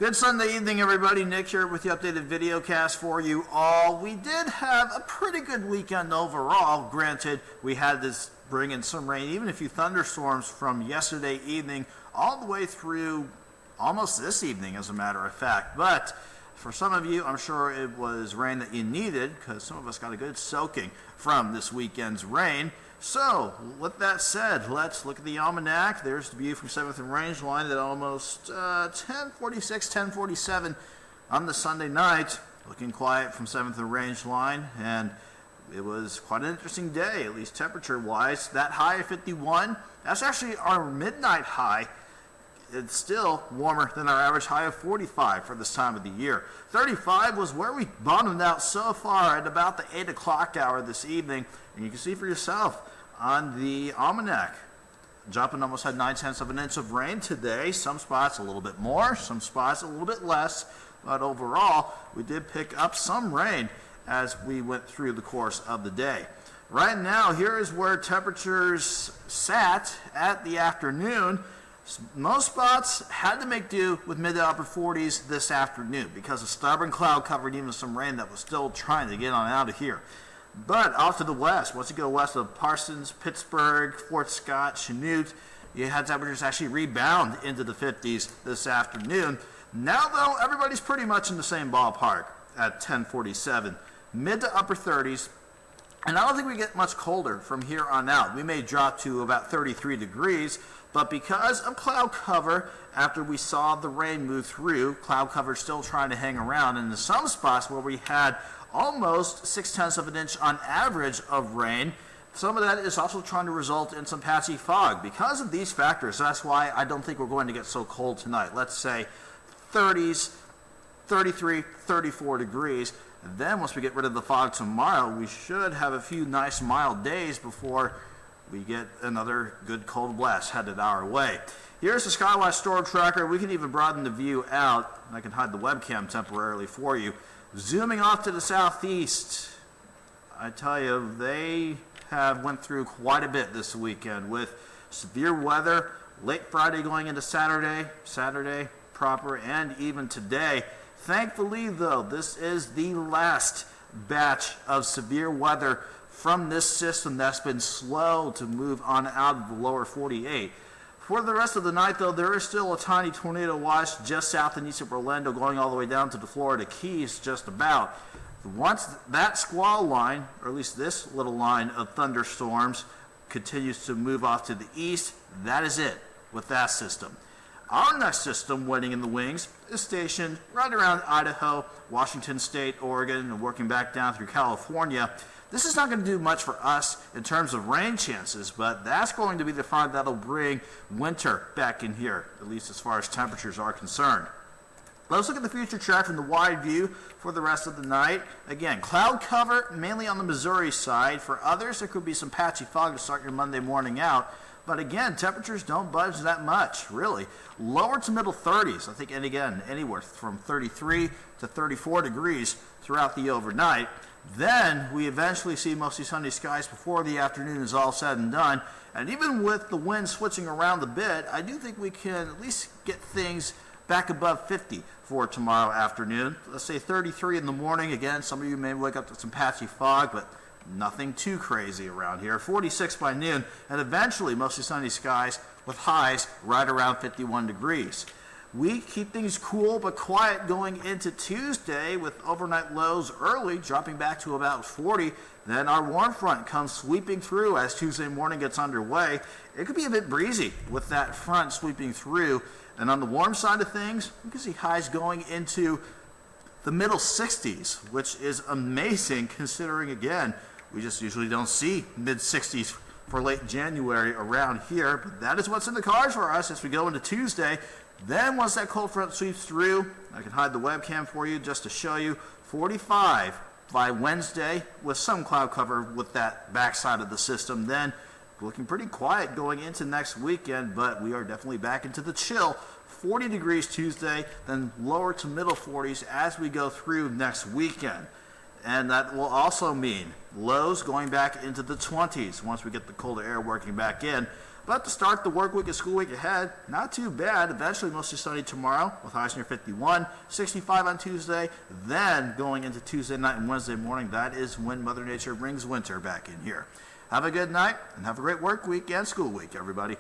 Good Sunday evening, everybody. Nick here with the updated video cast for you all. We did have a pretty good weekend overall. Granted, we had this bring in some rain, even a few thunderstorms from yesterday evening all the way through almost this evening, as a matter of fact. But for some of you, I'm sure it was rain that you needed, because some of us got a good soaking from this weekend's rain. So, with that said, let's look at the almanac. There's the view from 7th and Range Line at almost 10:46, 10:47 on the Sunday night. Looking quiet from 7th and Range Line, and it was quite an interesting day, at least temperature-wise. That high of 51, that's actually our midnight high. It's still warmer than our average high of 45 for this time of the year. 35 was where we bottomed out so far at about the 8 o'clock hour this evening. And you can see for yourself on the almanac. Joplin almost had 9/10 of an inch of rain today. Some spots a little bit more, some spots a little bit less. But overall, we did pick up some rain as we went through the course of the day. Right now, here is where temperatures sat at the afternoon. Most spots had to make do with mid to upper 40s this afternoon because of stubborn cloud cover and even some rain that was still trying to get on out of here. But off to the west, once you go west of Parsons, Pittsburgh, Fort Scott, Chanute, you had temperatures actually rebound into the 50s this afternoon. Now, though, everybody's pretty much in the same ballpark at 10:47, mid to upper 30s. And I don't think we get much colder from here on out. We may drop to about 33 degrees, but because of cloud cover, after we saw the rain move through, cloud cover still trying to hang around. And in some spots where we had almost 6/10 of an inch on average of rain, some of that is also trying to result in some patchy fog. Because of these factors, that's why I don't think we're going to get so cold tonight. Let's say 30s, 33, 34 degrees. And then once we get rid of the fog tomorrow, we should have a few nice mild days before we get another good cold blast headed our way. Here's the Skywatch Storm Tracker. We can even broaden the view out. I can hide the webcam temporarily for you. Zooming off to the southeast, I tell you, they have went through quite a bit this weekend with severe weather, late Friday going into Saturday proper, and even today. Thankfully, though, this is the last batch of severe weather from this system that's been slow to move on out of the lower 48. For the rest of the night, though, there is still a tiny tornado watch just south and east of Orlando going all the way down to the Florida Keys just about. Once that squall line, or at least this little line of thunderstorms, continues to move off to the east, that is it with that system. Our next system, waiting in the wings, is stationed right around Idaho, Washington State, Oregon, and working back down through California. This is not going to do much for us in terms of rain chances, but that's going to be the front that'll bring winter back in here, at least as far as temperatures are concerned. Let's look at the future track from the wide view for the rest of the night. Again, cloud cover mainly on the Missouri side. For others, there could be some patchy fog to start your Monday morning out. But again, temperatures don't budge that much, really. Lower to middle 30s, I think, and again, anywhere from 33 to 34 degrees throughout the overnight. Then we eventually see mostly sunny skies before the afternoon is all said and done. And even with the wind switching around a bit, I do think we can at least get things back above 50 for tomorrow afternoon. Let's say 33 in the morning. Again, some of you may wake up to some patchy fog, but nothing too crazy around here. 46 by noon, and eventually mostly sunny skies with highs right around 51 degrees. We keep things cool but quiet going into Tuesday with overnight lows early, dropping back to about 40. Then our warm front comes sweeping through as Tuesday morning gets underway. It could be a bit breezy with that front sweeping through. And on the warm side of things, we can see highs going into the middle 60s, which is amazing considering, again, we just usually don't see mid-60s for late January around here. But that is what's in the cards for us as we go into Tuesday. Then once that cold front sweeps through, I can hide the webcam for you just to show you, 45 by Wednesday with some cloud cover with that backside of the system. Then looking pretty quiet going into next weekend, but we are definitely back into the chill. 40 degrees Tuesday, then lower to middle 40s as we go through next weekend. And that will also mean lows going back into the 20s once we get the colder air working back in. But to start the work week and school week ahead, not too bad. Eventually mostly sunny tomorrow with highs near 51, 65 on Tuesday. Then going into Tuesday night and Wednesday morning, that is when Mother Nature brings winter back in here. Have a good night and have a great work week and school week, everybody.